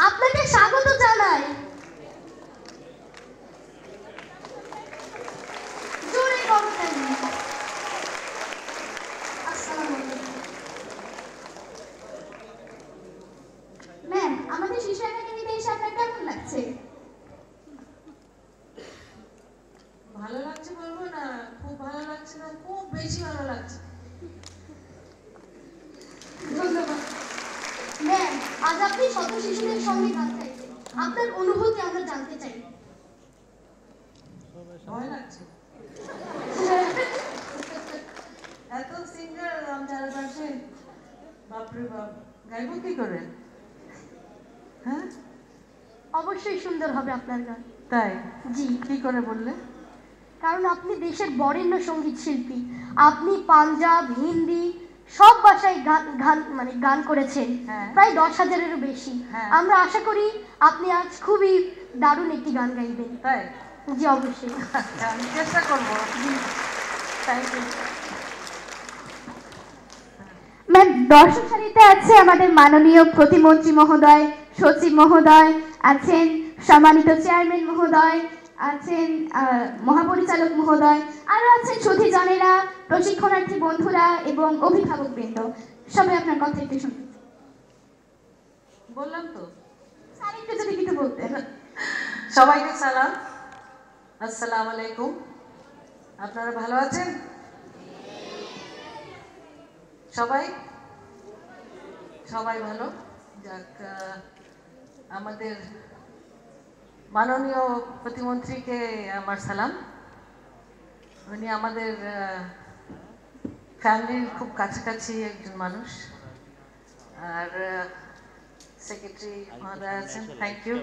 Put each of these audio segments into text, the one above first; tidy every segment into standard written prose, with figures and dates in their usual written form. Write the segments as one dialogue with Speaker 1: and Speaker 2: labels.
Speaker 1: আপনাকে স্বাগত জানাই। জোরে করতেন। আসসালামু আলাইকুম। ম্যাম, আমাদের শিশু একাডেমিতে এসে আপনার কেমন লাগছে?
Speaker 2: ভালো লাগছে বলবো না, খুব ভালো লাগছে না, খুব বেশি ভালো লাগছে।
Speaker 1: ধন্যবাদ। ম্যাম, আজ আপনি শত শিশুদের সঙ্গে গান গাইছেন, আপনার অনুভূতি আমরা জানতে চাই।
Speaker 2: ভয় লাগছে, এত সিঙ্গার চারপাশে, বাপরে বাপ, গাইবো কি করে? হ্যাঁ,
Speaker 1: অবশ্যই সুন্দর হবে আপনার গান।
Speaker 2: তাই?
Speaker 1: জি।
Speaker 2: কি করে বললে?
Speaker 1: কারণ আপনি দেশের বরেণ্য সঙ্গীত শিল্পী। আপনি পাঞ্জাব, হিন্দি সব ভাষায় গান করেছেন, প্রায় 10,000-এরও বেশি। আমরা আশা করি আপনি আজ খুবই দারুণ একটি গান গাইবেন।
Speaker 2: তাই?
Speaker 1: জি, অবশ্যই।
Speaker 2: আমি চেষ্টা করবো। Thank you.
Speaker 1: ম্যাম, দর্শক সারিতে আছে আমাদের মাননীয় প্রতিমন্ত্রী মহোদয়, সচিব মহোদয় আছেন, সম্মানিত চেয়ারম্যান মহোদয় আছেন, মহাপরিচালক মহোদয়, আরো আছেন সুধীজনেরা, প্রশিক্ষণার্থী বন্ধুরা এবং অভিভাবক বৃন্দ। সবাই আপনার কথা একটু শুনতে।
Speaker 2: বললাম তো,
Speaker 1: স্যার একটু যদি কিছু বলতেন।
Speaker 2: সবাইকে সালাম, আসসালামু আলাইকুম। আপনারা ভালো আছেন? সবাই সবাই ভালো। যাক, আমাদের মাননীয় প্রতিমন্ত্রীকে আমার সালাম। উনি আমাদের ফ্যামিলির খুব কাছাকাছি একজন মানুষ। আর সেক্রেটারি মহোদয় আছেন, থ্যাংক ইউ।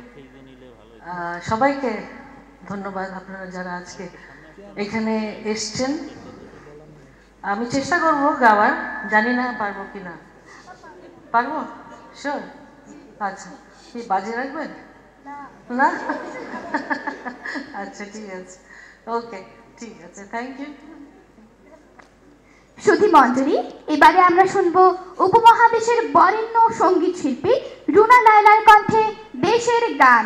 Speaker 2: সবাইকে ধন্যবাদ, আপনারা যারা আজকে এখানে এসছেন। আমি চেষ্টা করব গাওয়ার, জানি না পারবো কি না। পারবো? শিওর? আচ্ছা, কি বাজে রাখবেন না? আচ্ছা, ঠিক আছে, ওকে, ঠিক আছে, থ্যাংক ইউ।
Speaker 1: সুধী মণ্ডলী, এবারে আমরা শুনবো উপমহাদেশের বরেণ্য সঙ্গীত শিল্পী রুনা লায়লার কণ্ঠে দেশের গান।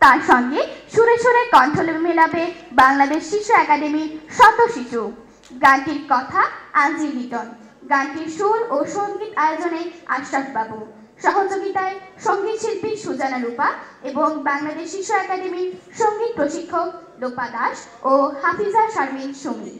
Speaker 1: তার সঙ্গে সুরে সুরে কণ্ঠ মেলাবে বাংলাদেশ শিশু একাডেমির শত শিশু। গানটির কথা আঞ্জি লিটন, গানটির সুর ও সঙ্গীত আয়োজনে আশরাফ বাবু, সহযোগিতায় সঙ্গীত শিল্পী সুজানা রূপা এবং বাংলাদেশ শিশু একাডেমির সঙ্গীত প্রশিক্ষক লোপা দাস ও হাফিজা শারমিন সুমি।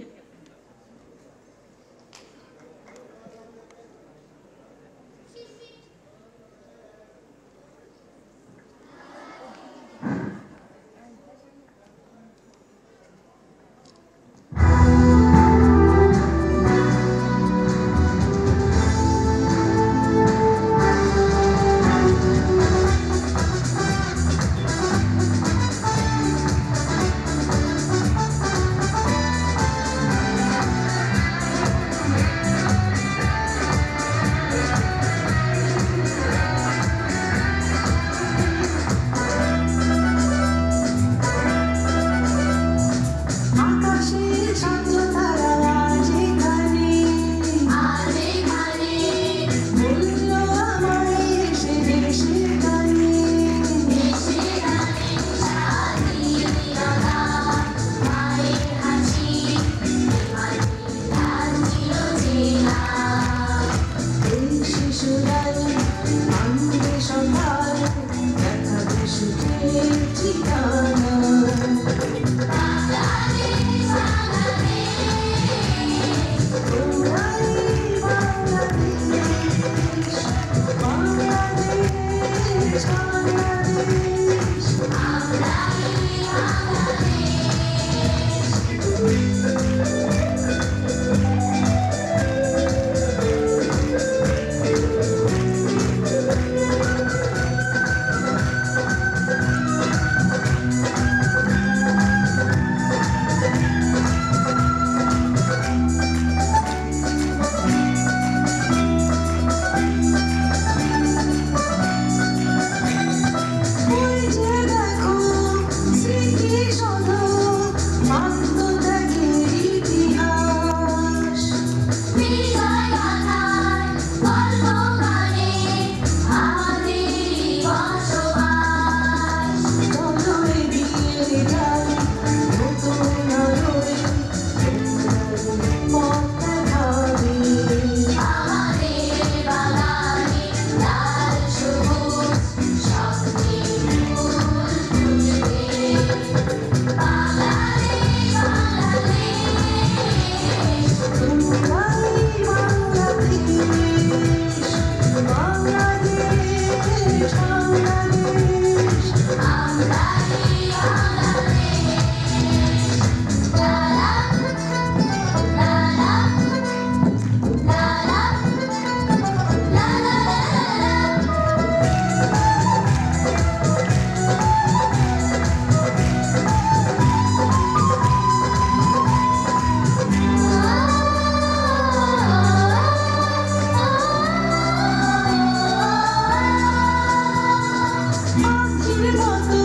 Speaker 3: মতো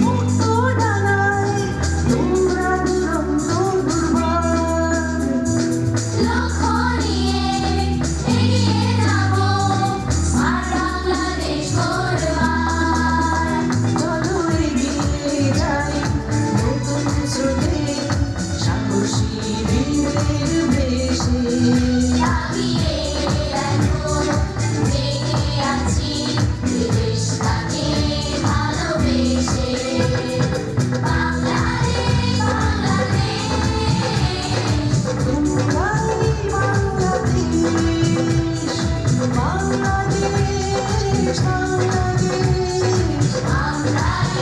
Speaker 3: মুক্ত ডানায় তোমরা দুরন্ত দুর্বার
Speaker 4: লক্ষ্য নিয়ে এগিয়ে যাবো স্মার্ট বাংলাদেশ গড়বার।
Speaker 3: চলো এগিয়ে যাই নতুন স্রোতে সাহসী বীরের বেশে
Speaker 4: জাগিয়ে দেখো জেগে আছি দেশটাকে ভালোবেসে। বাংলাদেশ বাংলাদেশ
Speaker 3: তোমরাই বাংলাদেশ বাংলাদেশ বাংলাদেশ
Speaker 4: আমরাই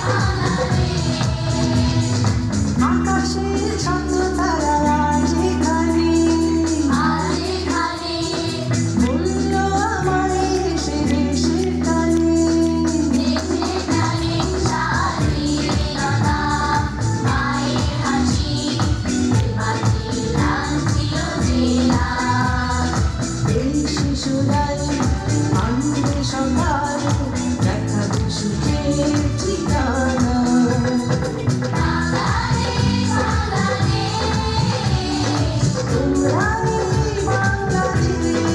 Speaker 4: বাংলাদেশ।
Speaker 3: আকাশের ছাত্র তারা আজ এখানে
Speaker 4: আজ এখানে
Speaker 3: বলল আমায় এসে দেশের টানে
Speaker 4: দেশের টানে স্বাধীনতা মায়ের হাসি মাটির টান ছিল চেনা।
Speaker 3: এই শিশুরাই আনবে সকাল দেখাবে সুখের ঠিকানা
Speaker 4: বাংলাদেশ বাংলাদেশ
Speaker 3: তোমরাই বাংলাদেশ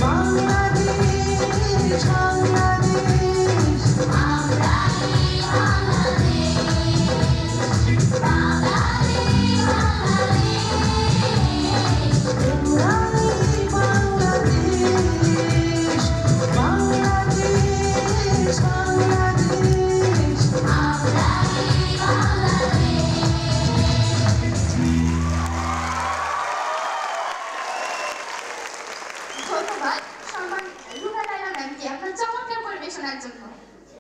Speaker 3: বাংলাদেশ বাংলাদেশ
Speaker 4: আমরাই বাংলাদেশ বাংলাদেশ বাংলাদেশ
Speaker 3: তোমরাই বাংলাদেশ বাংলাদেশ বাংলাদেশ
Speaker 4: আমরাই বাংলাদেশ।
Speaker 1: ধন্যবাদ সম্মান রুনা লায়লা ম্যামকে আপনার চমৎকার পরিবেশনার জন্য।